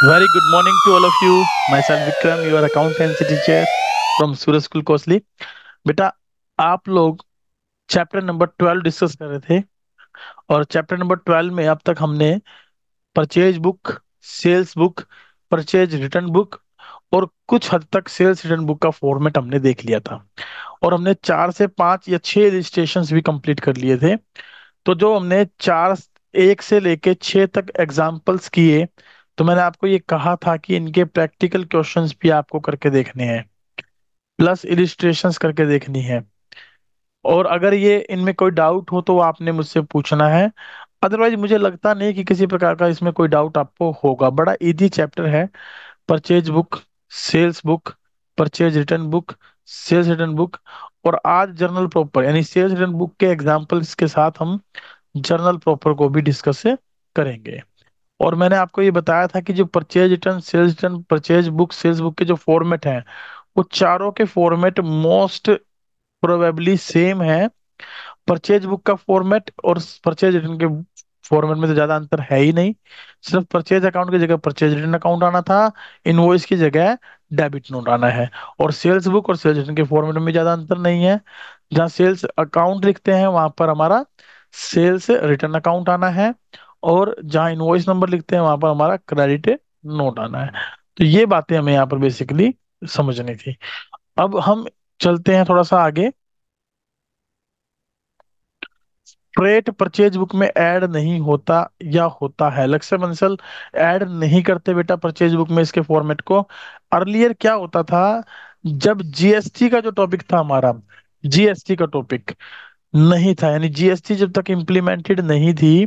Very good morning to all of you. Myself Vikram, your accountancy teacher from Suraj School Kosli. बेटा, आप लोग chapter number 12 discuss कर रहे थे और चैप्टर नंबर 12 में अब तक हमने purchase book, sales book, purchase return book और कुछ हद तक सेल्स रिटर्न बुक का फॉर्मेट हमने देख लिया था। और हमने 4 से 5 या 6 रजिस्ट्रेशंस भी कंप्लीट कर लिए थे। तो जो हमने 1 से लेके 6 तक एग्जाम्पल्स किए, तो मैंने आपको ये कहा था कि इनके प्रैक्टिकल क्वेश्चंस भी आपको करके देखने हैं, प्लस इलिस्ट्रेशंस करके देखनी है। और अगर ये इनमें कोई डाउट हो तो आपने मुझसे पूछना है। अदरवाइज मुझे लगता नहीं कि किसी प्रकार का इसमें कोई डाउट आपको होगा। बड़ा इजी चैप्टर है। Purchase book, sales book, purchase return book, sales return book. और आज जर्नल प्रॉपर यानी सेल्स रिटर्न बुक के एग्जाम्पल्स के साथ हम जर्नल प्रॉपर को भी डिस्कस करेंगे। और मैंने आपको ये बताया था कि जो purchase return, sales return, purchase book, sales book के जो फॉर्मेट हैं, वो चारों के फॉर्मेट मोस्ट प्रोबेबली सेम है। परचेज बुक का फॉर्मेट और परचेज रिटर्न के फॉर्मेट में तो ज्यादा अंतर है ही नहीं। सिर्फ परचेज अकाउंट की जगह परचेज रिटर्न अकाउंट आना था, इनवॉइस की जगह डेबिट नोट आना है। और सेल्स बुक और सेल्स रिटर्न के फॉर्मेट में ज्यादा अंतर नहीं है। जहाँ सेल्स अकाउंट लिखते हैं वहां पर हमारा सेल्स रिटर्न अकाउंट आना है, और जहाँ इनवॉइस नंबर लिखते हैं वहां पर हमारा क्रेडिट नोट आना है। तो ये बातें हमें यहाँ पर बेसिकली समझनी थी। अब हम चलते हैं थोड़ा सा आगे। फ्रेट परचेज बुक में ऐड नहीं होता या होता है? लक्ष्य बंसल ऐड नहीं करते बेटा परचेज बुक में इसके फॉर्मेट को। अर्लियर क्या होता था, जब जीएसटी का जो टॉपिक था हमारा, जीएसटी का टॉपिक नहीं था, यानी जीएसटी जब तक इम्प्लीमेंटेड नहीं थी,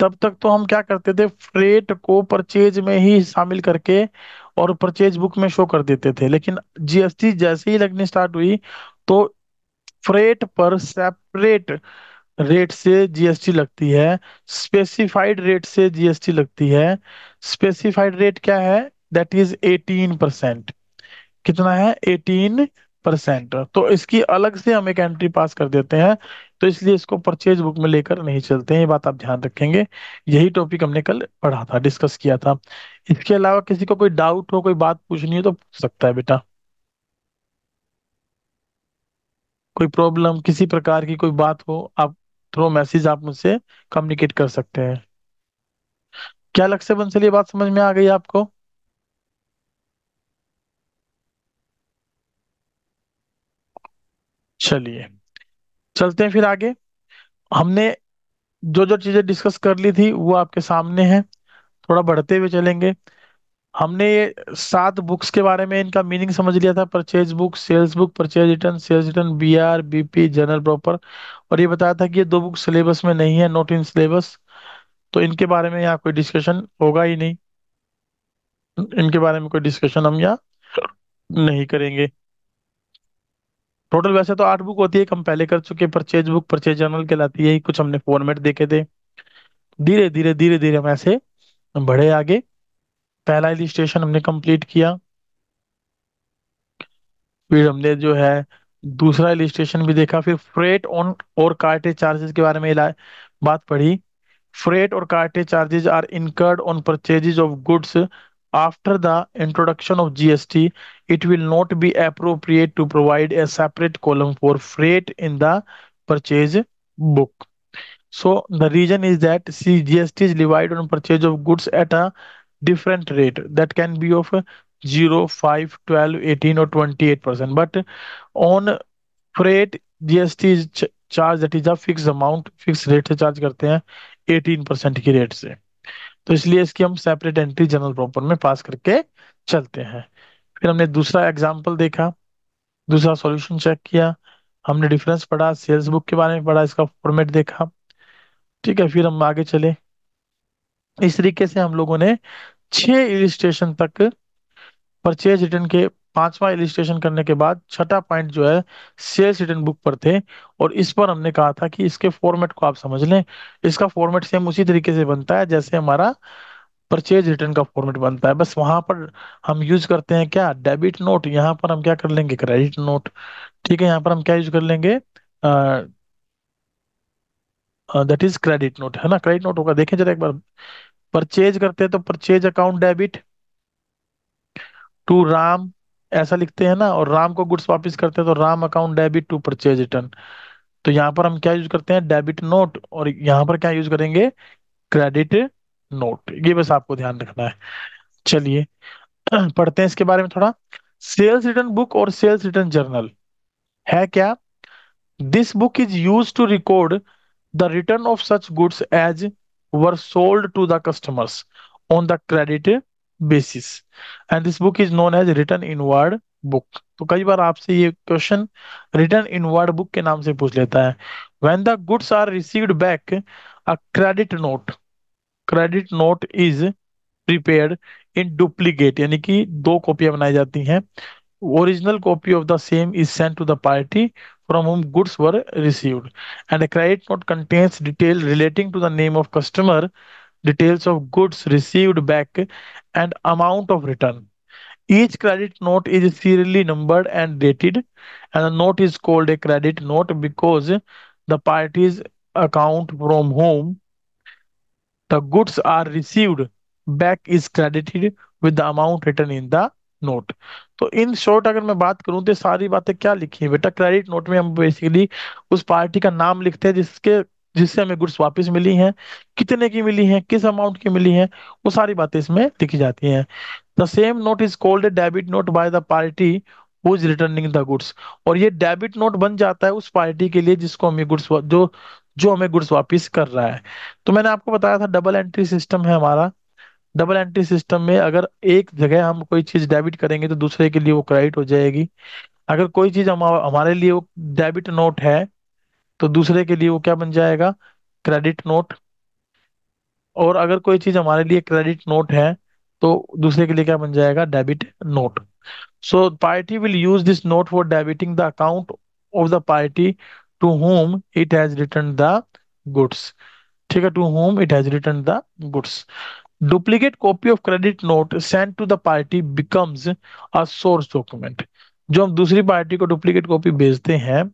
तब तक तो हम क्या करते थे, फ्रेट को परचेज में ही शामिल करके और परचेज बुक में शो कर देते थे। लेकिन जीएसटी जैसे ही लगनी स्टार्ट हुई, तो फ्रेट पर सेपरेट रेट से जीएसटी लगती है, स्पेसिफाइड रेट से जीएसटी लगती है। स्पेसिफाइड रेट क्या है? That is 18%। कितना है? 18%। तो इसकी अलग से हम एक एंट्री पास कर देते हैं। तो इसलिए इसको परचेज बुक में लेकर नहीं चलते हैं, ये बात आप ध्यान रखेंगे। यही टॉपिक हमने कल पढ़ा था, डिस्कस किया था। इसके अलावा किसी को कोई डाउट हो, कोई बात पूछनी हो तो पूछ सकता है बेटा। कोई प्रॉब्लम, किसी प्रकार की कोई बात हो, आप थ्रू मैसेज आप मुझसे कम्युनिकेट कर सकते हैं। क्या लक्ष्य बंसल ये बात समझ में आ गई आपको? चलिए, चलते हैं फिर आगे। हमने जो जो चीजें डिस्कस कर ली थी वो आपके सामने है। थोड़ा बढ़ते हुए चलेंगे। हमने ये 7 बुक्स के बारे में इनका मीनिंग समझ लिया था। Purchase book, sales book, purchase return, sales return, BR, BP, journal proper. और ये बताया था कि ये 2 बुक सिलेबस में नहीं है, नॉट इन सिलेबस। तो इनके बारे में यहाँ कोई डिस्कशन होगा ही नहीं। इनके बारे में कोई डिस्कशन हम यहाँ नहीं करेंगे। टोटल वैसे तो 8 बुक होती है, हम पहले कर चुके। परचेज बुक परचेज जर्नल कहलाती है, कुछ हमने फॉर्मेट देखे थे। धीरे धीरे धीरे धीरे हम ऐसे बढ़े आगे। पहला इलिस्ट्रेशन हमने कंप्लीट किया। फिर हमने जो है दूसरा इलिस्ट्रेशन भी देखा। फिर फ्रेट ऑन और कार्टेज चार्जेस के बारे में बात पढ़ी। Freight or cartage charges are incurred on purchases of goods after the introduction of GST. It will not be appropriate to provide a separate column for freight in the purchase book. So the reason is that GST is levied on purchase of goods at a different rate that can be of 0, 5, 12, 18 or 28%. But on freight, GST charge, that is a fix amount, fix rate से charge करते हैं 18% की rate से। तो इसलिए इसकी हम separate entry general proper में पास करके चलते हैं। फिर हमने दूसरा एग्जाम्पल देखा, दूसरा सॉल्यूशन चेक किया, हमने डिफरेंस पढ़ा, सेल्स बुक के बारे में पढ़ा, इसका फॉर्मेट देखा। ठीक है, फिर हम आगे चले। इस तरीके से हम लोगों ने 6 इलिस्ट्रेशन तक परचेज रिटर्न के, 5वां इलिस्ट्रेशन करने के बाद छठा पॉइंट जो है सेल्स रिटर्न बुक पर थे। और इस पर हमने कहा था कि इसके फॉर्मेट को आप समझ लें। इसका फॉर्मेट सेम उसी तरीके से बनता है जैसे हमारा परचेज रिटर्न का फॉर्मेट बनता है, बस वहां पर हम यूज करते हैं क्या, डेबिट नोट। यहाँ पर हम क्या कर लेंगे, क्रेडिट नोट। ठीक है, यहाँ पर हम क्या यूज कर लेंगे, दैट इज क्रेडिट नोट, है ना। क्रेडिट नोट होगा, देखें जरा एक बार। परचेज करते हैं तो purchase account debit, to Ram, ऐसा लिखते हैं ना, और राम को गुड्स वापस करते हैं तो Ram account debit to purchase return. तो यहाँ पर हम क्या यूज करते हैं, डेबिट नोट, और यहाँ पर क्या यूज करेंगे, क्रेडिट नोट। ये बस आपको ध्यान रखना है। चलिए पढ़ते हैं इसके बारे में थोड़ा। सेल्स रिटर्न बुक और सेल्स रिटर्न जर्नल है क्या? This book is use to record the return of such goods as were sold to the customers on the credit basis, and this book is known as written inward book। तो कई बार आपसे ये question return inward book के नाम से पूछ लेता है। when the goods are received back, a credit note is prepared in duplicate, यानी कि दो कॉपियां बनाई जाती हैं। Original copy of the same is sent to the party from whom goods were received, and a credit note contains detail relating to the name of customer, details of goods received back, and amount of return. Each credit note is serially numbered and dated, and the note is called a credit note because the party's account from whom the goods are received back is credited with the amount written in the note. तो in short अगर मैं बात करूं तो ये सारी बातें क्या लिखी है बेटा, क्रेडिट नोट में हम बेसिकली उस पार्टी का नाम लिखते हैं जिससे हमें गुड्स वापस मिली हैं, कितने की मिली हैं, किस अमाउंट की मिली हैं, वो सारी बातें इसमें लिखी जाती हैं। The same note is called a debit note by the party who is returning the goods. और ये डेबिट नोट बन जाता है उस पार्टी के लिए जिसको हमें गुड्स जो जो हमें गुड्स वापस कर रहा है। तो मैंने आपको बताया था डबल एंट्री सिस्टम है हमारा। डबल एंट्री सिस्टम में अगर एक जगह हम कोई चीज डेबिट करेंगे तो दूसरे के लिए वो क्रेडिट हो जाएगी। अगर कोई चीज हमारे लिए वो डेबिट नोट है तो दूसरे के लिए वो क्या बन जाएगा, क्रेडिट नोट। और अगर कोई चीज हमारे लिए क्रेडिट नोट है तो दूसरे के लिए क्या बन जाएगा, debit note. So party will use this note for debiting the account of the party to whom it has returned the goods। ठीक है, to whom it has returned the goods। Duplicate copy of credit note sent to the party becomes a source document। जो हम दूसरी party को duplicate copy भेजते हैं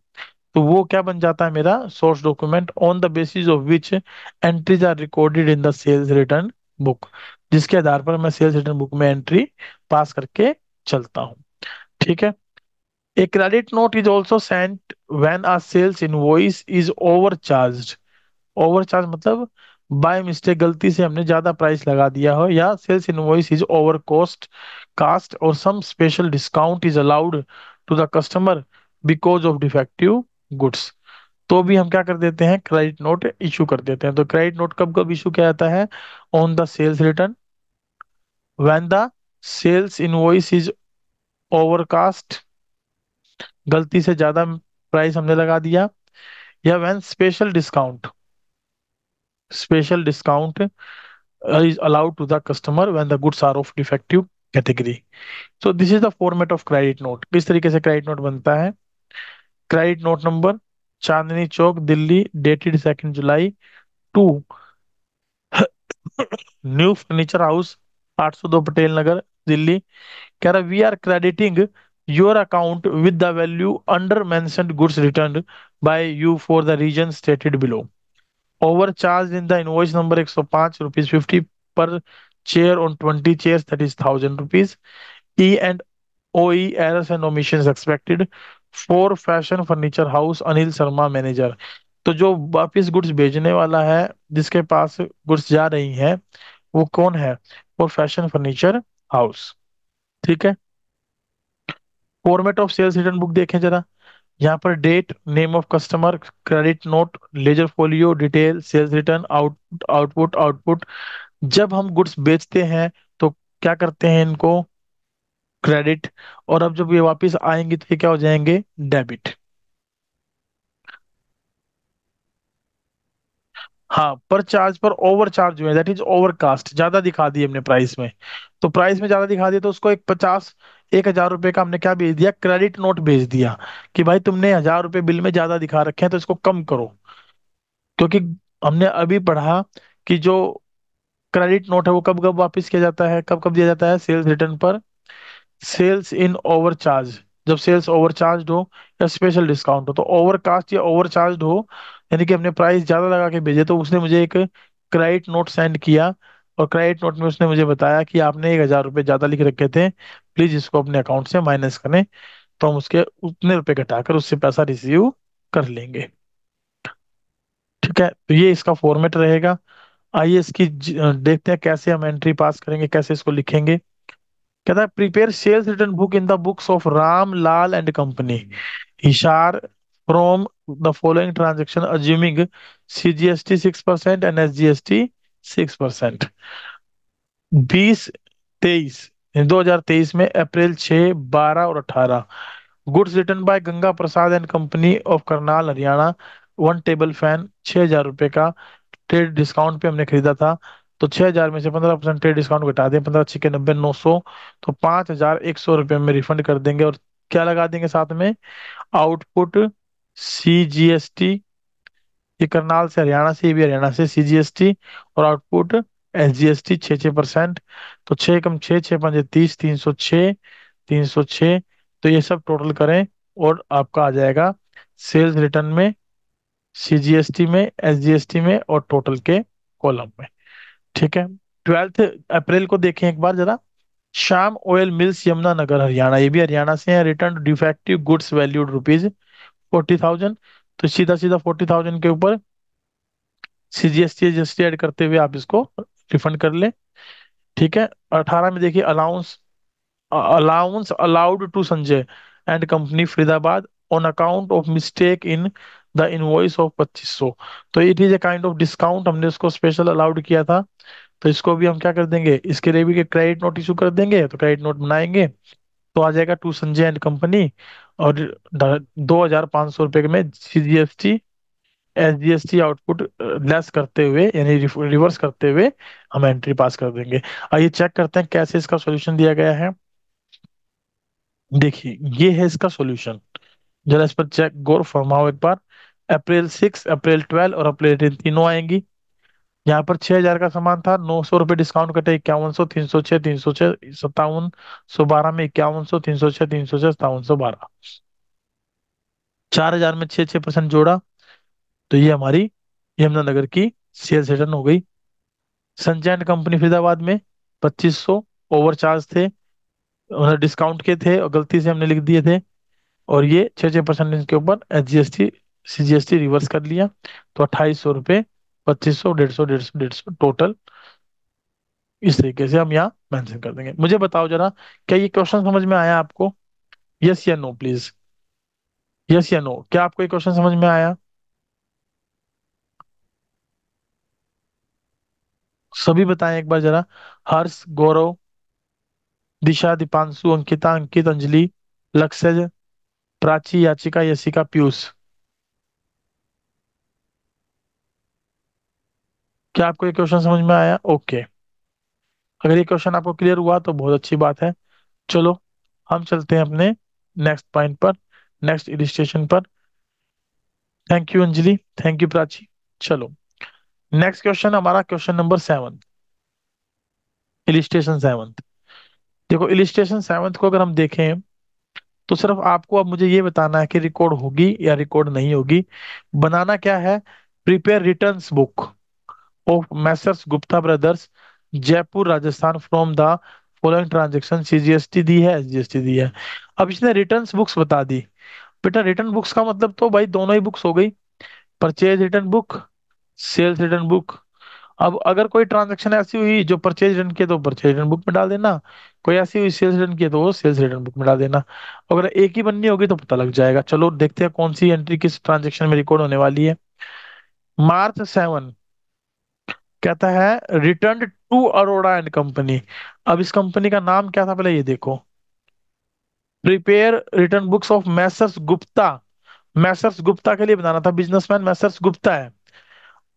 तो वो क्या बन जाता है, मेरा source document, on the basis of which entries are recorded in the sales return book. जिसके आधार पर मैं सेल्स रिटर्न बुक में एंट्री पास करके चलता हूँ। ठीक है। A credit note is also sent when a sales invoice is overcharged। Overcharge मतलब बाय मिस्टेक गलती से हमने ज्यादा प्राइस लगा दिया हो, या sales invoice is over cost और some special discount is allowed to the customer because of defective goods. तो भी हम क्या कर देते हैं, क्रेडिट नोट इशू कर देते हैं। तो क्रेडिट नोट कब कब इशू किया जाता है, on the sales return, when the sales invoice is overcast, गलती से ज्यादा प्राइस हमने लगा दिया, या when special discount is allowed to the customer when the goods are of defective category। So this is the format of credit note। किस तरीके से क्रेडिट नोट बनता है, credit note number, Chandni Chowk Delhi, dated 2 July to new furniture house 802 Patel Nagar Delhi. कह रहा we are crediting your account with the value under mentioned goods return by you for the reason stated below. Overcharged in the invoice number 105 rupees 50 per chair on 20 chairs, that is 1,000 rupees। E and OE errors and omissions expected for fashion furniture house Anil Sharma manager. तो जो वापिस goods भेजने वाला है, जिसके पास goods जा रही हैं, वो कौन है, वो फैशन फर्नीचर हाउस। ठीक है। Format of sales return book देखें जरा। यहाँ पर date, name of customer, credit note, ledger folio, detail, sales return, output. जब हम गुड्स बेचते हैं तो क्या करते हैं, इनको क्रेडिट, और अब जब ये वापस आएंगे तो ये क्या हो जाएंगे, डेबिट। हाँ, पर चार्ज पर ओवर चार्ज हुए, दैट इज ओवर कास्ट, ज्यादा दिखा दी हमने प्राइस में। तो प्राइस में ज्यादा दिखा दिया तो उसको 1,000 रुपए का हमने क्या भेज दिया, क्रेडिट नोट भेज दिया कि भाई तुमने 1,000 रुपए बिल में ज्यादा दिखा रखे हैं तो इसको कम करो। क्योंकि हमने अभी पढ़ा कि जो क्रेडिट नोट है वो कब कब वापस किया जाता है, कब कब दिया जाता है, सेल्स रिटर्न पर। सेल्स इन ओवरचार्ज, जब सेल्स ओवरचार्ज हो या स्पेशल डिस्काउंट हो। तो ओवरकास्ट या ओवरचार्ज हो यानी कि हमने प्राइस ज्यादा लगा के भेजे, तो उसने मुझे एक क्रेडिट नोट सेंड किया, और क्रेडिट नोट में उसने मुझे बताया कि आपने 1,000 रुपये ज्यादा लिख रखे थे, प्लीज इसको अपने अकाउंट से माइनस करें, तो हम उसके उतने रुपए घटाकर उससे पैसा रिसीव कर लेंगे। ठीक है, तो ये इसका फॉर्मेट रहेगा। आइए इसकी देखते हैं कैसे हम एंट्री पास करेंगे, कैसे इसको लिखेंगे। कहता है prepare sales return book in the books of Ram Lal and company Hisar from the following transaction assuming CGST 6% and SGST 6%। 2023, 2023 में अप्रैल 6, 12 और 18, goods return by Ganga Prasad and company of Karnal Haryana, one table fan 6,000 रुपए का ट्रेड डिस्काउंट पे हमने खरीदा था। तो 6,000 में से 15% ट्रेड डिस्काउंट घटा दें, 15×6 = 90, 900। तो 5,100 रुपये में रिफंड कर देंगे। और क्या लगा देंगे साथ में, आउटपुट CGST, ये करनाल से हरियाणा से, ये भी हरियाणा से CGST, और आउटपुट SGST 6-6%। तो 6 × 6, 6×5 = 30, 306, 306। तो ये सब टोटल करें और आपका आ जाएगा सेल्स रिटर्न में, CGST में, SGST में और टोटल के कॉलम में। ठीक है, 12 अप्रैल को देखें एक बार जरा। श्याम ऑयल मिल्स यमुनानगर हरियाणा, ये भी हरियाणा से है, रिटर्न डिफेक्टिव गुड्स वैल्यूड ₹40,000। तो सीधा सीधा 40,000 के ऊपर CGST SGST ऐड करते हुए आप इसको रिफंड कर ले। ठीक है, 18 में देखिए allowance, allowance allowed to Sanjay and company Faridabad on account of mistake in the invoice of 2500। तो it is a kind of discount, हमने उसको स्पेशल अलाउड किया था। तो इसको भी हम क्या कर देंगे, इसके लिए भी क्रेडिट नोट इशू कर देंगे। तो क्रेडिट नोट बनाएंगे तो आ जाएगा टू संजय एंड कंपनी, और 2,500 रुपये में CGST SGST आउटपुट लेस करते हुए, यानी रिवर्स करते हुए हम एंट्री पास कर देंगे। आइए चेक करते हैं कैसे इसका सॉल्यूशन दिया गया है। देखिए ये है इसका सॉल्यूशन, जरा इस पर चेक गौर फरमाओ एक बार। अप्रैल 6, अप्रैल 12 और अप्रैल 18 तीनों आएंगी। यहाँ पर 6,000 का सामान था, 900 रुपये डिस्काउंट कटे, 5100, 306, 306, 5712 में 5100, 306, 306, 5712। 4,000 में 6-6% जोड़ा, तो ये हमारी यमुनानगर की सेल्स रिटर्न हो गई। संजय एंड कंपनी फरीदाबाद में 2500 ओवर चार्ज थे, मतलब डिस्काउंट के थे और गलती से हमने लिख दिए थे। और ये 6-6% इसके ऊपर SGST CGST रिवर्स कर लिया। तो 2,800 रुपये, 2500, 150, 150, 150 टोटल। इस तरीके से हम यहाँ मेंशन कर देंगे। मुझे बताओ जरा, क्या ये क्वेश्चन समझ में आया आपको? यस या नो प्लीज, यस या नो, क्या आपको ये क्वेश्चन समझ में आया? सभी बताएं एक बार जरा। हर्ष, गौरव, दिशा, दीपांशु, अंकिता, अंकित, अंजलि, लक्ष्य, प्राची, याचिका, यशिका, पीयूष। क्या आपको ये क्वेश्चन समझ में आया? ओके, अगर ये क्वेश्चन आपको क्लियर हुआ तो बहुत अच्छी बात है। चलो हम चलते हैं अपने नेक्स्ट पॉइंट पर, नेक्स्ट इलिस्ट्रेशन पर। Thank you Anjali, thank you Prachi. चलो नेक्स्ट क्वेश्चन हमारा क्वेश्चन नंबर 7, इलिस्ट्रेशन 7। देखो इलिस्ट्रेशन 7 को अगर हम देखें तो सिर्फ आपको अब मुझे ये बताना है कि रिकॉर्ड होगी या रिकॉर्ड नहीं होगी। बनाना क्या है, prepare returns book of Messrs Gupta brothers Jaipur Rajasthan from the following transaction, CGST दी है, SGST दी है। अब इसने रिटर्न्स बुक्स बता दी। बेटा रिटर्न बुक्स का मतलब तो भाई दोनों ही बुक्स हो गई, purchase return book, sales return book. अब अगर कोई ट्रांजैक्शन ऐसी हुई जो परचेज रिटर्न की है तो परचेज रिटर्न बुक में डाल देना, कोई ऐसी हुई सेल्स रिटर्न की है तो वो सेल्स रिटर्न बुक में डाल देना। अगर एक ही बननी होगी तो पता लग जाएगा। चलो देखते हैं कौन सी एंट्री किस ट्रांजैक्शन में रिकॉर्ड होने वाली है। मार्च 7 कहता है return to Arora and company. अब इस कंपनी का नाम क्या था पहले ये देखो, prepare return books of Messrs Gupta. Messrs Gupta के लिए बनाना था, बिजनेसमैन मैसर्स गुप्ता है।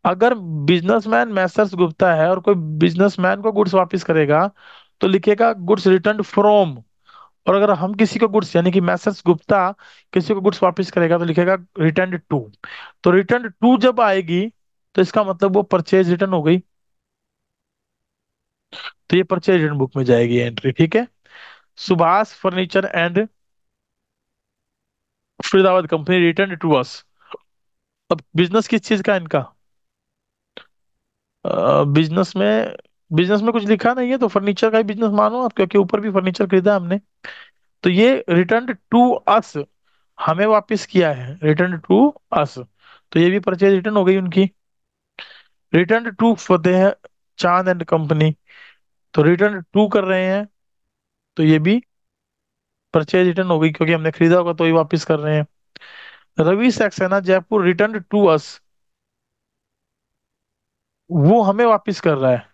अगर बिजनेसमैन मैसर्स गुप्ता है और कोई बिजनेसमैन को गुड्स वापस करेगा तो लिखेगा गुड्स रिटर्न फ्रॉम। और अगर हम किसी को गुड्स, यानी कि मैसर्स गुप्ता किसी को गुड्स वापस करेगा तो लिखेगा रिटर्न टू। तो रिटर्न टू जब आएगी तो इसका मतलब वो परचेज रिटर्न हो गई, तो ये परचेज रिटर्न बुक में जाएगी एंट्री। ठीक है, Subhash furniture and Faridabad company return to us. अब बिजनेस किस चीज का है इनका, बिजनेस में बिजनेस में कुछ लिखा नहीं है तो फर्नीचर का ही बिजनेस मानो आप, क्योंकि ऊपर भी फर्नीचर खरीदा हमने। तो ये रिटर्न टू अस, हमें वापस किया है, रिटर्न टू अस, तो ये भी परचेज रिटर्न हो गई उनकी। रिटर्न टू फतेह चांद एंड कंपनी, तो रिटर्न टू कर रहे हैं, तो ये भी परचेज रिटर्न हो गई, क्योंकि हमने खरीदा होगा तो ये वापस कर रहे हैं। Ravi Saxena Jaipur return to us, वो हमें वापस कर रहा है,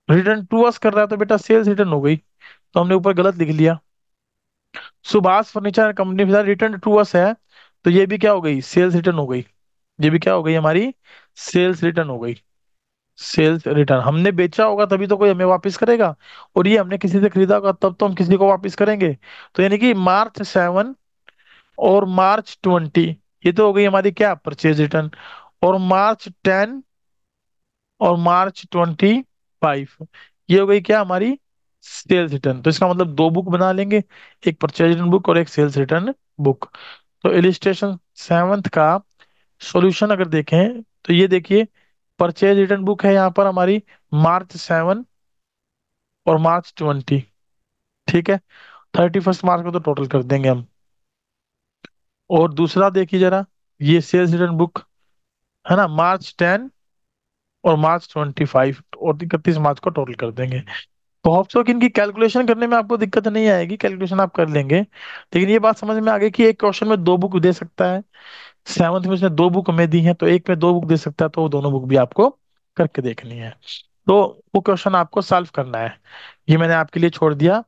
रिटर्न टू अस कर रहा है, तो बेटा सेल्स रिटर्न हो गई, तो हमने ऊपर गलत लिख लिया। Subhash furniture company return to us है, तो ये भी क्या हो गई, सेल्स रिटर्न हो गई। ये भी क्या हो गई हमारी, सेल्स रिटर्न हो गई। सेल्स रिटर्न, हमने बेचा होगा तभी तो कोई हमें वापस करेगा, और ये हमने किसी से खरीदा होगा तब तो हम किसी को वापस करेंगे। तो यानी कि March 7 और March 20, ये तो हो गई हमारी क्या, परचेज रिटर्न। और March 10 और March 25, ये हो गई क्या हमारी, सेल्स रिटर्न। तो इसका मतलब दो बुक बना लेंगे, एक परचेज रिटर्न बुक और एक सेल्स रिटर्न बुक। तो इलिस्ट्रेशन 7th का सॉल्यूशन अगर देखें तो ये देखिए, परचेज रिटर्न बुक है यहाँ पर हमारी March 7 और March 20, ठीक है। 31 मार्च को तो टोटल कर देंगे हम। और दूसरा देखिए जरा, ये सेल्स रिटर्न बुक है ना, March 10 और March 25, और 31 मार्च को टोटल कर देंगे। तो होप सो कि इनकी कैलकुलेशन करने में आपको दिक्कत नहीं आएगी, कैलकुलेशन आप कर लेंगे। लेकिन ये बात समझ में आ गई कि एक क्वेश्चन में दो बुक दे सकता है, 7th में उसने दो बुक हमें दी है, तो एक में दो बुक दे सकता है, तो वो दोनों बुक भी आपको करके देखनी है। तो वो क्वेश्चन आपको सॉल्व करना है, ये मैंने आपके लिए छोड़ दिया।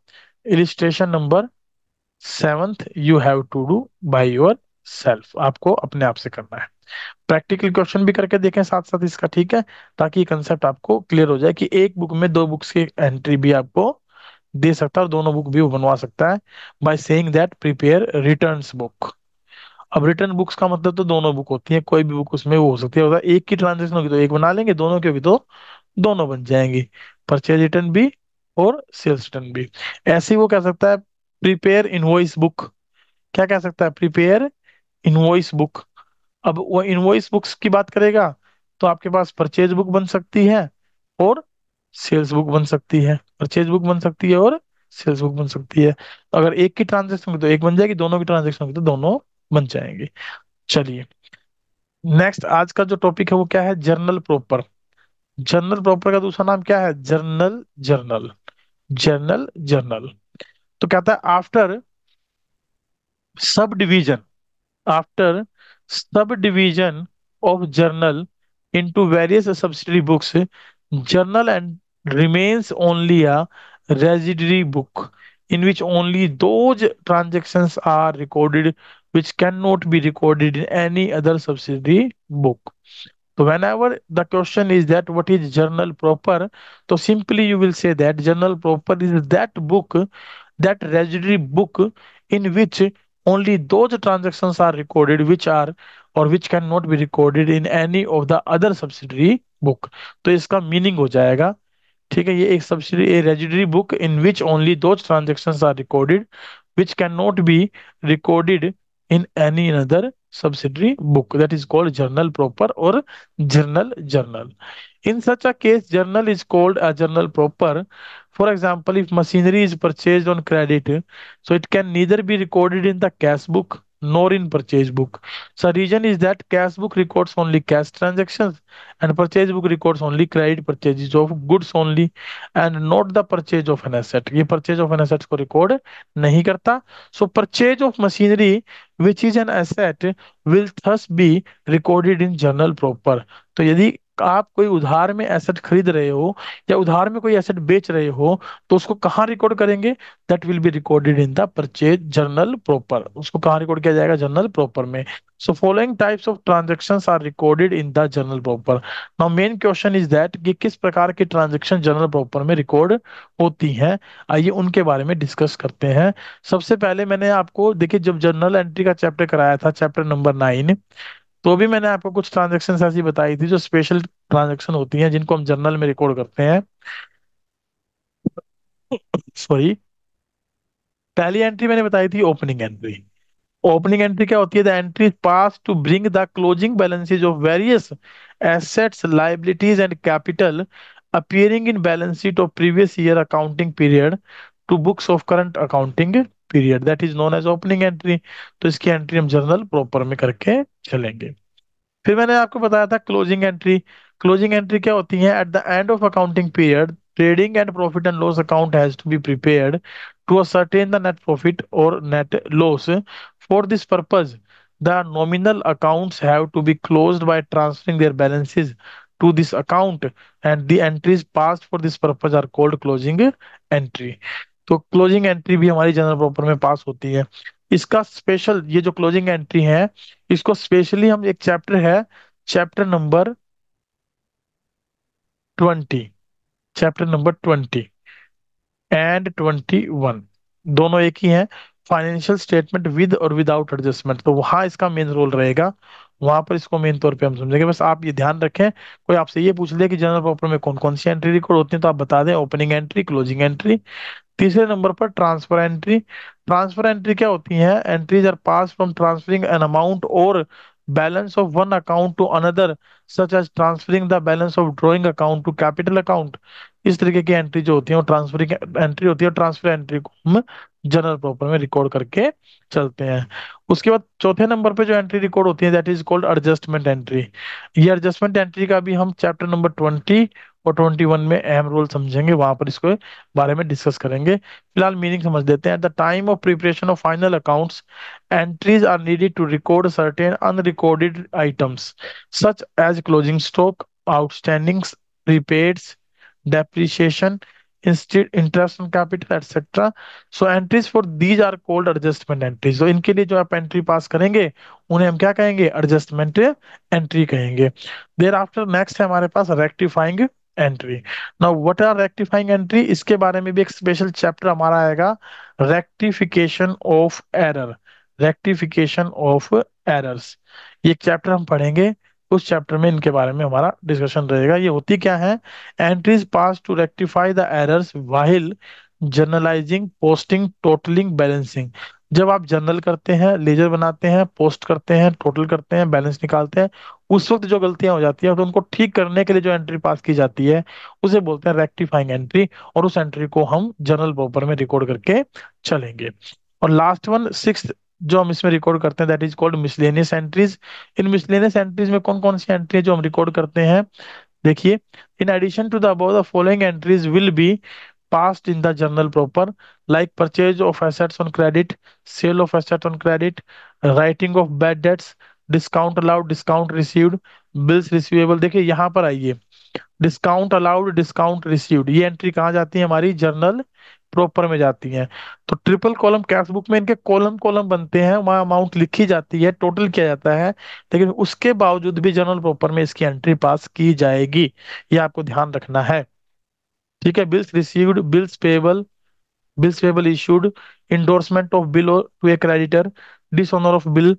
Illustration number 7th you have to do by your self, आपको अपने आप से करना है। प्रैक्टिकल क्वेश्चन भी करके देखें साथ साथ इसका, ठीक है, ताकि कंसेप्ट आपको क्लियर हो जाए कि एक बुक में दो बुक्स की एंट्री भी आपको दे सकता है, और दोनों बुक भी वो बनवा सकता है, by saying that prepare returns book. अब रिटर्न बुक्स का मतलब तो दोनों बुक होती है, कोई भी बुक उसमें वो हो सकती है, होता है एक की ट्रांजेक्शन होगी तो एक बना लेंगे, दोनों की होगी तो दोनों बन जाएंगी, परचेज रिटर्न भी और सेल्स रिटर्न भी। ऐसे ही वो कह सकता है प्रिपेयर इनवॉइस बुक, क्या कह सकता है, प्रिपेयर इनवॉइस बुक। अब वो इनवॉइस बुक्स की बात करेगा तो आपके पास परचेज बुक बन सकती है और सेल्स बुक बन सकती है, परचेज बुक बन सकती है और सेल्स बुक बन सकती है। अगर एक की ट्रांजेक्शन होगी तो एक बन जाएगी, दोनों की ट्रांजेक्शन होगी तो दोनों बन जाएंगे। चलिए, नेक्स्ट आज का जो टॉपिक है वो क्या है, जर्नल प्रॉपर। जर्नल प्रॉपर का दूसरा नाम क्या है, जर्नल जर्नल, जर्नल जर्नल। तो कहता है after sub division, after subdivision of journal into various subsidiary books, journal and remains only a residuary book in which only those transactions are recorded which cannot be recorded in any other subsidiary book. So whenever the question is that what is journal proper, so simply you will say that journal proper is that book, that residuary book in which only those transactions are recorded which are or which cannot be recorded in any of the other subsidiary book। तो इसका meaning हो जाएगा, ठीक है, ये एक subsidy a residuary book in which only those transactions are recorded which cannot be recorded in any other subsidiary book, that is called journal proper or journal journal. In such a case journal is called a journal proper. For example, if machinery is purchased on credit, so it can neither be recorded in the cash book nor in purchase book. So reason is that cash book records only cash transactions and purchase book records only credit purchases of goods only and not the purchase of an asset। ये purchase of an asset को record नहीं करता। So purchase of machinery which is an asset will thus be recorded in journal proper। तो यदि आप कोई उधार में एसेट खरीद रहे हो या उधार में कोई एसेट बेच रहे हो तो उसको कहाँ रिकॉर्ड करेंगे, that will be recorded in the purchase journal proper. उसको कहाँ रिकॉर्ड किया जाएगा, जर्नल प्रॉपर में। So following types of transactions are recorded in the journal proper. Now main question is that कि किस प्रकार की ट्रांजेक्शन जर्नल प्रॉपर में रिकॉर्ड होती हैं, आइए उनके बारे में डिस्कस करते हैं। सबसे पहले मैंने आपको देखिए, जब जर्नल एंट्री का चैप्टर कराया था, चैप्टर नंबर 9, तो भी मैंने आपको कुछ ट्रांजेक्शन ऐसी बताई थी जो स्पेशल ट्रांजेक्शन होती हैं जिनको हम जर्नल में रिकॉर्ड करते हैं। सॉरी, पहली एंट्री मैंने बताई थी ओपनिंग एंट्री। ओपनिंग एंट्री क्या होती है, the entry pass to bring the closing balances of various assets, liabilities, and capital appearing in balance sheet of previous year accounting period to books of current accounting period, that is known as opening entry। तो इसकी entry हम journal proper में करके चलेंगे। फिर मैंने आपको बताया था क्लोजिंग एंट्री। क्लोजिंग एंट्री क्या होती है? At the end of accounting period trading and profit and loss account has to be prepared to ascertain the net profit और net loss. For this purpose the nominal accounts have to be closed by transferring their balances to this account and the entries passed for this purpose are called closing entry. तो closing entry भी हमारी general proper में पास होती है। इसका special, ये जो closing entry है, इसको स्पेशली हम, एक चैप्टर है, chapter number 20, chapter number 20 and 21, दोनों एक ही हैं। फाइनेंशियल स्टेटमेंट विद और विदाउट एडजस्टमेंट, तो वहां इसका मेन रोल रहेगा, वहां पर इसको मेन तौर पे हम समझेंगे। बस आप ये ध्यान रखें, कोई आपसे ये पूछ ले कि जनरल प्रॉपर में कौन कौन सी एंट्री रिकॉर्ड होती है, तो आप बता दें ओपनिंग एंट्री, क्लोजिंग एंट्री। तीसरे नंबर पर ट्रांसफर एंट्री। ट्रांसफर एंट्री क्या होती है? Entries are pass from transferring an amount और balance of one account to another, such as transferring the balance of drawing account to capital account. इस तरीके की entry जो होती है वो ट्रांसफरिंग एंट्री होती है। ट्रांसफर एंट्री को हम जनरल प्रॉपर में रिकॉर्ड करके चलते हैं। उसके बाद चौथे नंबर पे जो एंट्री रिकॉर्ड होती है that is called adjustment entry. ये एडजस्टमेंट एंट्री का भी हम चैप्टर नंबर 20 और 21 में अहम रोल समझेंगे, वहां पर इसको बारे में डिस्कस करेंगे। फिलहाल मीनिंग समझ लेते हैं। At the time of preparation of final accounts entries are needed to record certain unrecorded items such as closing stock, outstandings, prepaids, depreciation, interest on capital, etc. So entries for these are called adjustment entries। तो इनके लिए जो आप entry पास करेंगे उन्हें हम क्या कहेंगे? एडजस्टमेंट एंट्री कहेंगे। देर आफ्टर नेक्स्ट है हमारे पास rectifying entry. Now what are rectifying entry, इसके बारे में भी एक स्पेशल चैप्टर हमारा आएगा, rectification of error. Rectification of errors, ये चैप्टर हम पढ़ेंगे। उस चैप्टर में इनके बारे में हमारा डिस्कशन रहेगा। ये होती क्या है? Entries pass to rectify the errors while journalising, posting, totalling, balancing. जब आप जर्नल करते हैं, लेजर बनाते हैं, पोस्ट करते हैं, टोटल करते हैं, बैलेंस निकालते हैं, उस वक्त जो गलतियां हो जाती है तो उनको ठीक करने के लिए जो एंट्री पास की जाती है उसे बोलते हैं रेक्टिफाइंग एंट्री। और उस एंट्री को हम जर्नल पेपर में रिकॉर्ड करके चलेंगे। और लास्ट वन, सिक्स, जो हम इसमें रिकॉर्ड करते हैं that is called miscellaneous entries. In miscellaneous entries में कौन कौन सी एंट्री है जो हम रिकॉर्ड करते हैं? देखिए, in addition to the above the following entries will be passed in the journal proper, like purchase of assets on credit, sale of assets on credit, writing of bad debts, discount allowed, discount received, bills receivable। देखिए यहाँ पर आइए, discount allowed, discount received, ये entry कहाँ जाती है? हमारी journal proper में जाती है। तो ट्रिपल कॉलम कैश बुक में इनके कॉलम कॉलम बनते हैं, वहां अमाउंट लिखी जाती है, टोटल किया जाता है, लेकिन उसके बावजूद भी जर्नल प्रॉपर में इसकी एंट्री पास की जाएगी, ये आपको ध्यान रखना है। ठीक है, bills received, bills payable issued, endorsement of bill to a creditor, dishonour of bill,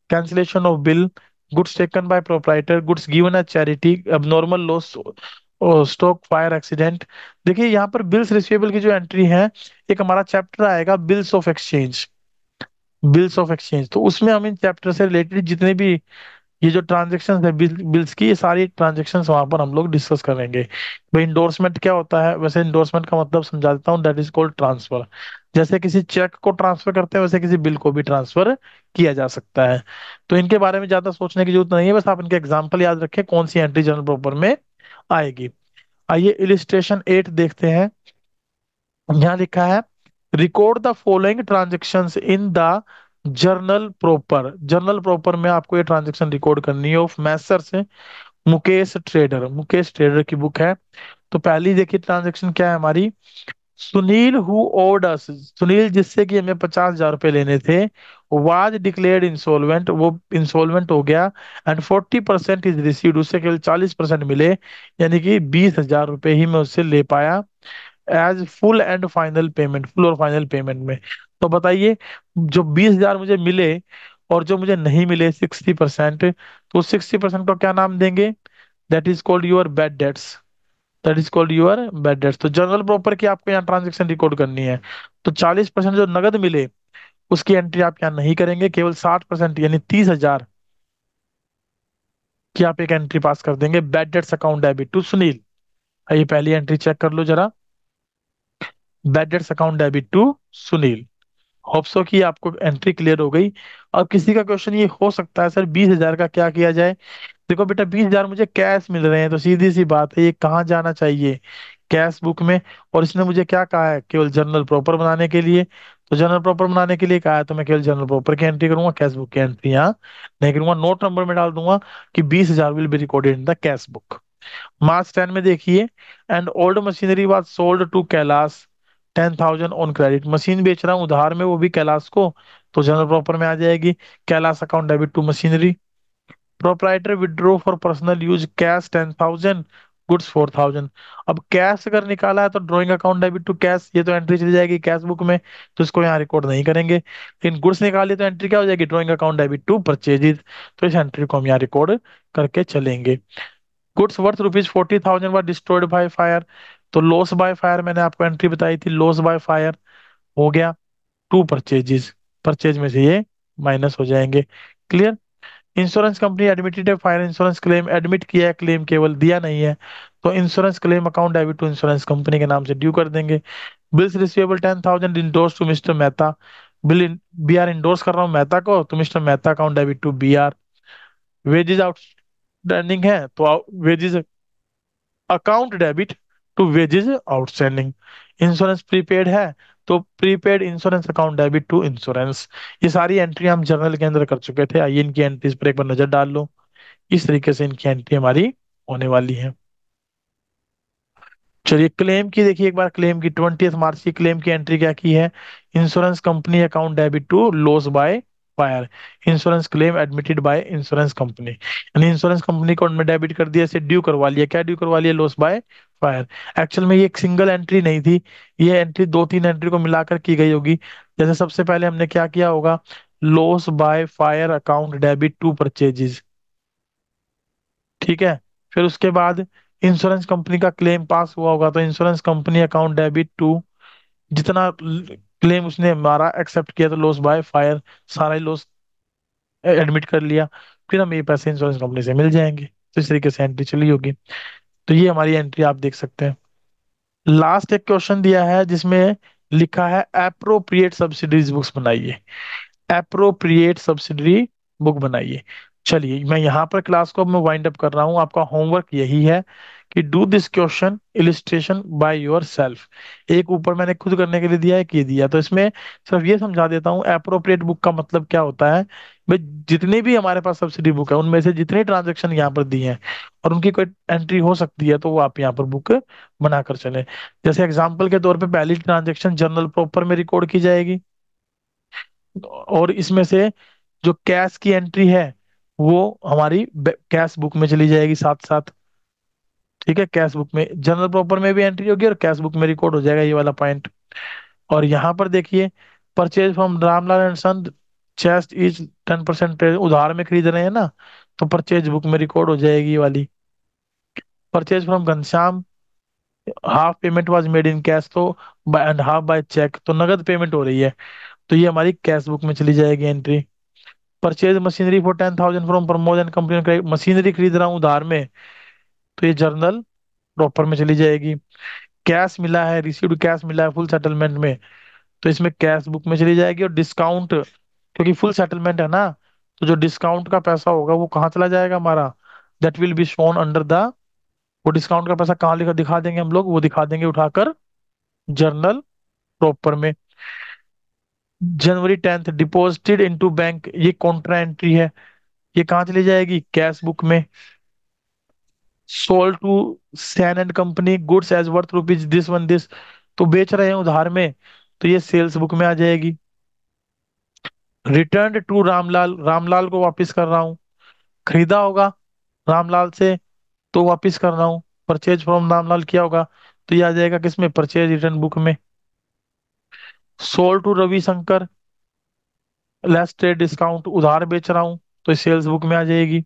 cancellation of bill, goods taken by proprietor, goods given as charity, abnormal loss, stock fire accident. देखिए यहाँ पर बिल्स रिसीवेबल की जो entry है, एक हमारा chapter आएगा bills of exchange. Bills of exchange, तो उसमें हम इन चैप्टर से रिलेटेड जितने भी ये जो ट्रांजेक्शन है बिल्स की, ये सारी ट्रांजेक्शन वहां पर हम लोग डिस्कस करेंगे। भाई इंडोर्समेंट क्या होता है? वैसे इंडोर्समेंट का मतलब समझा देता हूँ, दैट इज कॉल्ड ट्रांसफर। जैसे किसी चेक को ट्रांसफर करते हैं वैसे किसी बिल को भी ट्रांसफर किया जा सकता है। तो इनके बारे में ज्यादा सोचने की जरूरत नहीं है, बस आप इनके एग्जाम्पल याद रखें कौन सी एंट्री जनरल प्रॉपर में आएगी। आइए इलिस्ट्रेशन 8 देखते हैं। यहाँ लिखा है, record the following transactions in the journal proper. Journal proper में आपको ये ट्रांजेक्शन रिकॉर्ड करनी है ऑफ मैसर से मुकेश ट्रेडर। मुकेश ट्रेडर की बुक है। तो पहली देखिए ट्रांजेक्शन क्या है हमारी, सुनील हु ओड अस, सुनील जिससे कि हमें 50,000 रुपए लेने थे, वाज डिक्लेयर्ड इंसॉल्वेंट, वो इंसॉल्वेंट हो गया, एंड 40% इज रिसीव्ड, उससे केवल 40% मिले, यानी कि 20,000 रुपए ही मैं उससे ले पाया as full and final payment, full और फाइनल पेमेंट में। तो बताइए, जो 20,000 मुझे मिले और जो मुझे नहीं मिले 60%, तो 60% को क्या नाम देंगे? That is called your bad debts. That is called your bad debts. तो जनरल प्रॉपर की आपको यहाँ ट्रांजेक्शन रिकॉर्ड करनी है। तो 40% जो नगद मिले उसकी एंट्री आप यहाँ नहीं करेंगे, केवल 60% यानी 30,000 कि आप एक एंट्री पास कर देंगे, bad debts account debit to Sunil. ये पहली एंट्री चेक कर लो जरा, bad debts account debit to Sunil. Hope so कि आपको एंट्री क्लियर हो गई। अब किसी का क्वेश्चन ये हो सकता है, सर 20,000 का क्या किया जाए। देखो बेटा, 20,000 मुझे कैश मिल रहे हैं, तो सीधी सी बात है, ये कहाँ जाना चाहिए, कैश बुक में। और इसने मुझे क्या कहा है, केवल जनरल प्रॉपर बनाने के लिए। तो जनरल प्रॉपर बनाने के लिए कहा है, तो मैं केवल जनरल प्रॉपर की एंट्री करूंगा, कैश बुक की एंट्री यहाँ नहीं करूंगा। नोट नंबर में डाल दूंगा कि 20,000 will be recorded in the cash book. मार्च 10 में देखिए, and old machinery was sold to Kailash 10,000 on credit. Machine बेच रहा हूँ उधार में, वो भी कैलाश को, तो जनरल प्रॉपर में आ जाएगी, Kailash account debit to machinery. Proprietor withdraw for personal use cash 10,000, goods 4,000। अब कैश अगर निकाला है तो drawing account debit to cash, ये तो एंट्री चली जाएगी कैश बुक में, तो इसको यहाँ रिकॉर्ड नहीं करेंगे। लेकिन गुड्स निकाली तो एंट्री क्या हो जाएगी, drawing account debit to purchases, तो इस एंट्री को हम यहाँ रिकॉर्ड करके चलेंगे। Goods worth ₹40,000 were destroyed by fire, तो लॉस बाय फायर मैंने आपको एंट्री बताई थी, लॉस बाय फायर हो गया टू परचेजेस, परचेज में से ये माइनस हो जाएंगे। क्लियर। इंश्योरेंस कंपनी एडमिटेड है फायर इंश्योरेंस क्लेम, एडमिट किया है, क्लेम केवल दिया नहीं है, तो insurance claim account debit to insurance company के नाम से ड्यू कर देंगे। Bills receivable 10,000 endorse to mister Mehta, bill B R endorse कर रहा हूँ मेहता को, तो mister Mehta account debit to B R. Wages outstanding है, तो wages account debit to wages outstanding. Insurance prepaid है, तो prepaid insurance account debit to insurance. ये सारी एंट्री हम जर्नल के अंदर कर चुके थे, आइए इनकी एंट्रीज पर एक बार नजर डाल लो। इस तरीके से इनकी एंट्री हमारी होने वाली है। चलिए क्लेम की देखिए एक बार, क्लेम की 20 मार्च की क्लेम की एंट्री क्या की है, insurance company account debit to loss by fire, insurance claim admitted by insurance company, यानी इंश्योरेंस कंपनी को उनमें डेबिट कर दिया, इसे ड्यू करवा लिया, क्या ड्यू करवा लिया, लॉस बाय फायर। एक्चुअल में ये एक सिंगल एंट्री नहीं थी, ये एंट्री दो तीन एंट्री को मिलाकर की गई होगी। जैसे सबसे पहले हमने क्या किया होगा, loss by fire account debit to purchases, ठीक है। फिर उसके बाद इंश्योरेंस कंपनी का क्लेम पास हुआ होगा, तो insurance company account debit to, जितना क्लेम उसने मारा एक्सेप्ट किया, तो लॉस बाय फायर, सारा ही लॉस एडमिट कर लिया, फिर हम ये पैसे इंश्योरेंस कंपनी से मिल जाएंगे। तो इस तरीके से एंट्री चली होगी। तो ये हमारी एंट्री आप देख सकते हैं। लास्ट एक क्वेश्चन दिया है जिसमें लिखा है अप्रोप्रिएट सब्सिडीज बुक्स बनाइए, एप्रोप्रिएट सब्सिडरी बुक बनाइए। चलिए मैं यहाँ पर क्लास को अब मैं वाइंड अप कर रहा हूँ, आपका होमवर्क यही है कि do this question illustration bye your self. एक ऊपर मैंने खुद करने के लिए दिया है, कि दिया, तो इसमें सिर्फ ये समझा देता हूँ एप्रोप्रिएट बुक का मतलब क्या होता है। भाई जितनी भी हमारे पास सब्सिडी बुक है, उनमें से जितने ट्रांजेक्शन यहाँ पर दिए हैं और उनकी कोई एंट्री हो सकती है, तो वो आप यहाँ पर बुक बनाकर चले। जैसे एग्जाम्पल के तौर पे पहली ट्रांजेक्शन जनरल प्रॉपर में रिकॉर्ड की जाएगी, और इसमें से जो कैश की एंट्री है वो हमारी कैश बुक में चली जाएगी साथ साथ, ठीक है। कैश बुक में जनरल प्रॉपर में भी एंट्री होगी और कैश बुक में रिकॉर्ड हो जाएगा, ये वाला पॉइंट। और यहाँ पर देखिए, purchase from Ramlal and son chest is 10% उधार में खरीद रहे हैं ना, तो परचेज बुक में रिकॉर्ड हो जाएगी ये वाली। Purchase from Ghanshyam, half payment was made in cash, तो एंड हाफ बाय चेक, तो नगद पेमेंट हो रही है, तो ये हमारी कैश बुक में चली जाएगी entry. Purchase machinery for 10,000 from Pramod and company, machinery खरीद रहा हूँ उधार में, तो ये जर्नल प्रॉपर में चली जाएगी। कैश मिला है, रिसीव्ड कैश मिला है फुल सेटलमेंट में, तो इसमें कैश बुक में चली जाएगी। और डिस्काउंट, क्योंकि फुल सेटलमेंट है ना, तो जो डिस्काउंट का पैसा होगा वो कहाँ चला जाएगा हमारा, that will be shown under the, वो डिस्काउंट का पैसा कहाँ लिखा दिखा देंगे हम लोग, वो दिखा देंगे उठाकर जर्नल प्रॉपर में। जनवरी 10 डिपॉजिटेड इनटू बैंक, ये कॉन्ट्रा एंट्री है, ये कहाँ चली जाएगी, कैश बुक में। Sold to Sen and company goods as worth rupees this one this, तो बेच रहे हैं उधार में, तो ये सेल्स बुक में आ जाएगी। रिटर्न टू रामलाल, रामलाल को वापस कर रहा हूँ, खरीदा होगा रामलाल से, तो वापस कर रहा हूँ। परचेज फ्रॉम रामलाल किया होगा, तो ये आ जाएगा किसमें, परचेज रिटर्न बुक में। Sold to Ravishankar less trade discount, उधार बेच रहा हूँ, तो सेल्स बुक में आ जाएगी।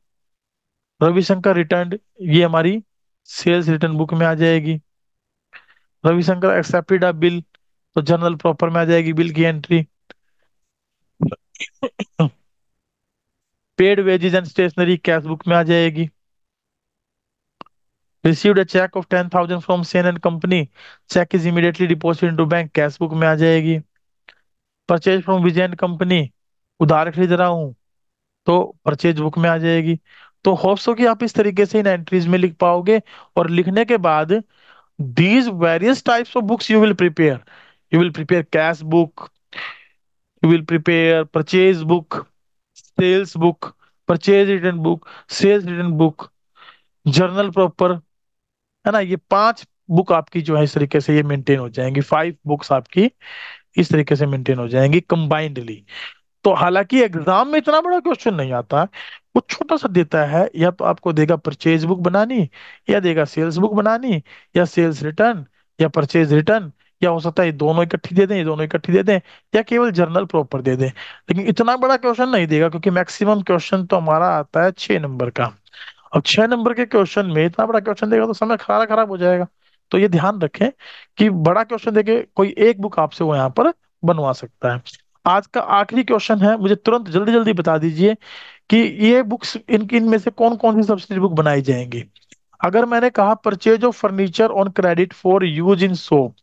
रविशंकर रिटर्न, ये हमारी सेल्स रिटर्न बुक में आ जाएगी। रविशंकर एक्सेप्टेड अ बिल, तो जनरल प्रॉपर में आ जाएगी बिल की entry. Paid wages and stationery cash book में आ जाएगी। Received a cheque of 10,000 from Sen and company, cheque is immediately deposit into bank, cash book में आ जाएगी। Purchase from Vijay and company, उधार खरीद रहा हूँ, तो परचेज बुक में आ जाएगी। तो होप्स हो कि आप इस तरीके से इन एंट्रीज में लिख पाओगे। और लिखने के बाद these various types of books you will prepare cash book, you will prepare purchase book, sales book, purchase return book, sales return book, journal proper, है ना। ये 5 बुक आपकी जो है इस तरीके से ये मेंटेन हो जाएंगी, 5 बुक्स आपकी इस तरीके से मेंटेन हो जाएंगी कंबाइंडली। तो हालांकि एग्जाम में इतना बड़ा क्वेश्चन नहीं आता, वो छोटा सा देता है, या तो आपको देगा परचेज बुक बनानी, या देगा सेल्स बुक बनानी, या सेल्स रिटर्न, या परचेज रिटर्न, या हो सकता है ये दोनों इकट्ठी दे दें, ये दोनों इकट्ठी दे दें, या केवल जर्नल प्रॉपर दे दें। लेकिन इतना बड़ा क्वेश्चन नहीं देगा, क्योंकि मैक्सिमम क्वेश्चन तो हमारा आता है 6 नंबर का। अब 6 नंबर के क्वेश्चन में इतना बड़ा क्वेश्चन देगा तो समय खराब खराब हो जाएगा। तो ये ध्यान रखें कि बड़ा क्वेश्चन देके कोई एक बुक आपसे वो यहाँ पर बनवा सकता है। आज का आखिरी क्वेश्चन है, मुझे तुरंत जल्दी जल्दी बता दीजिए कि ये बुक्स इनमें से कौन कौन सी सब्सिडी बुक बनाई जाएंगी। अगर मैंने कहा purchase of furniture on credit for use in shop,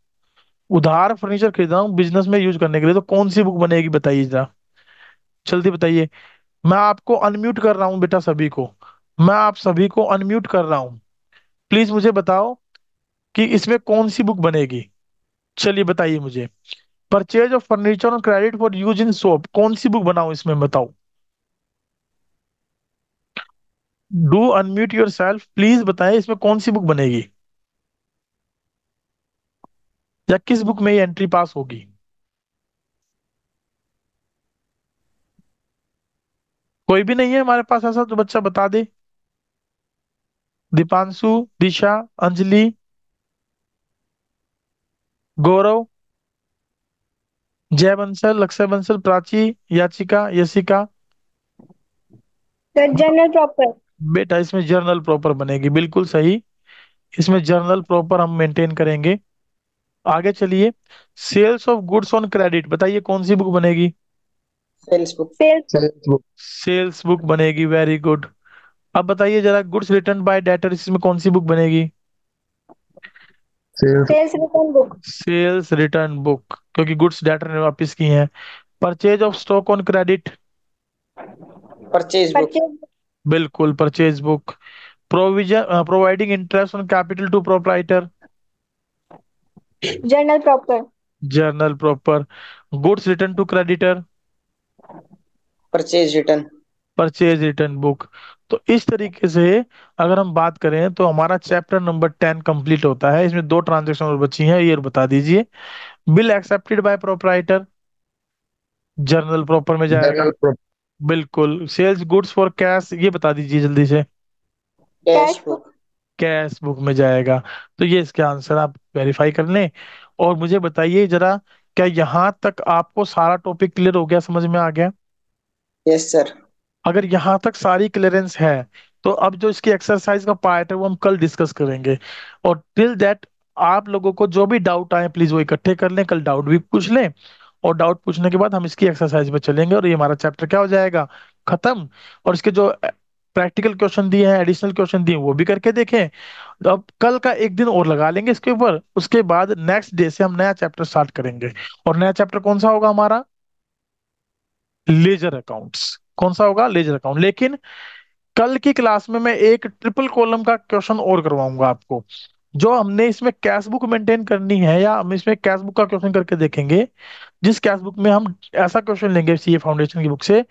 उधार फर्नीचर खरीदा हूँ बिजनेस में यूज करने के लिए, तो कौन सी बुक बनेगी बताइए जरा, जल्दी बताइए। मैं आपको अनम्यूट कर रहा हूँ बेटा सभी को, मैं आप सभी को अनम्यूट कर रहा हूँ। प्लीज मुझे बताओ कि इसमें कौन सी बुक बनेगी। चलिए बताइए मुझे। Purchase of furniture on credit for use in shop, कौन सी बुक बनाऊं इसमें बताओ। Do unmute your self please, बताएं इसमें कौन सी बुक बनेगी, या किस बुक में ये एंट्री पास होगी। कोई भी नहीं है हमारे पास ऐसा जो बच्चा बता दे। दीपांशु, दिशा, अंजलि, गौरव, जय बंसल, लक्ष्य बंसल, प्राची, याचिका, यशिका। Sir general proper. बेटा इसमें जर्नल प्रॉपर बनेगी, बिल्कुल सही। इसमें जर्नल प्रॉपर हम मेंटेन करेंगे। आगे चलिए। Sales of goods on credit, बताइए कौन सी बुक बनेगी। Sales book. Sales. Sales book, sales book बनेगी, वेरी गुड। अब बताइए जरा, गुड्स रिटर्न बाय डेटर, इसमें कौन सी बुक बनेगी। Sales, sales return book. Sales return book, क्योंकि गुड्स डेटर ने वापस की हैं। Purchase of stock on credit, purchase book. Purchase. बिल्कुल purchase book. Provision providing interest on capital to proprietor, journal proper. Journal proper. Goods return to creditor, purchase return. Purchase return book. तो इस तरीके से अगर हम बात करें तो हमारा चैप्टर नंबर 10 कंप्लीट होता है। इसमें 2 ट्रांजेक्शन और बची हैं, ये बता दीजिए। Bill accepted by proprietor, journal proper में जाएगा। बिल्कुल। सेल्स गुड्स फॉर कैश, ये बता दीजिए जल्दी से। Cash book. कैश बुक में जाएगा। तो ये इसके आंसर आप वेरीफाई कर लें। और मुझे बताइए जरा, क्या यहाँ तक आपको सारा टॉपिक क्लियर हो गया, समझ में आ गया। Yes sir. अगर यहाँ तक सारी क्लियरेंस है, तो अब जो इसकी एक्सरसाइज का पार्ट है वो हम कल डिस्कस करेंगे। और टिल दैट आप लोगों को जो भी डाउट आए प्लीज वो इकट्ठे कर लें, कल डाउट भी पूछ लें। और डाउट पूछने के बाद हम इसकी एक्सरसाइज पे चलेंगे, और ये हमारा चैप्टर क्या हो जाएगा, खत्म। और इसके जो प्रैक्टिकल क्वेश्चन दिए हैं, एडिशनल क्वेश्चन दिए हैं, वो भी करके देखें। तो अब कल का एक दिन और लगा लेंगे इसके ऊपर, उसके बाद नेक्स्ट डे से हम नया चैप्टर स्टार्ट करेंगे। और नया चैप्टर कौन सा होगा हमारा, लेजर अकाउंट्स। कौन सा होगा, लेजर अकाउंट। लेकिन कल की क्लास में मैं एक ट्रिपल कॉलम का क्वेश्चन और करवाऊंगा आपको। जो हमने इसमें कैश बुक मेंटेन करनी है, या हम इसमें कैश बुक का क्वेश्चन करके देखेंगे। जिस कैश बुक में हम ऐसा क्वेश्चन लेंगे सीए फाउंडेशन की बुक से,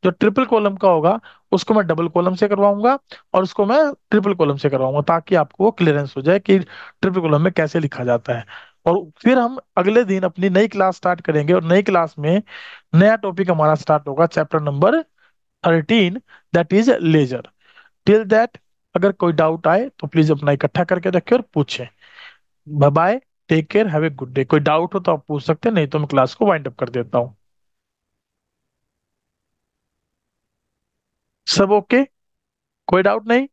जो ट्रिपल कॉलम का होगा, उसको मैं डबल कॉलम से करवाऊंगा, और उसको मैं ट्रिपल कॉलम से करवाऊंगा, ताकि आपको वो क्लियरेंस हो जाए कि ट्रिपल कॉलम में कैसे लिखा जाता है। और फिर हम अगले दिन अपनी नई क्लास स्टार्ट करेंगे, और नई क्लास में नया टॉपिक हमारा स्टार्ट होगा, chapter number 13, that is ledger. Till that अगर कोई डाउट आए तो प्लीज अपना इकट्ठा करके रखें और पूछें। Bye bye, take care, have a good day. कोई डाउट हो तो आप पूछ सकते हैं, नहीं तो मैं क्लास को वाइंड अप कर देता हूँ। सब ओके, कोई डाउट नहीं,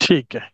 ठीक है।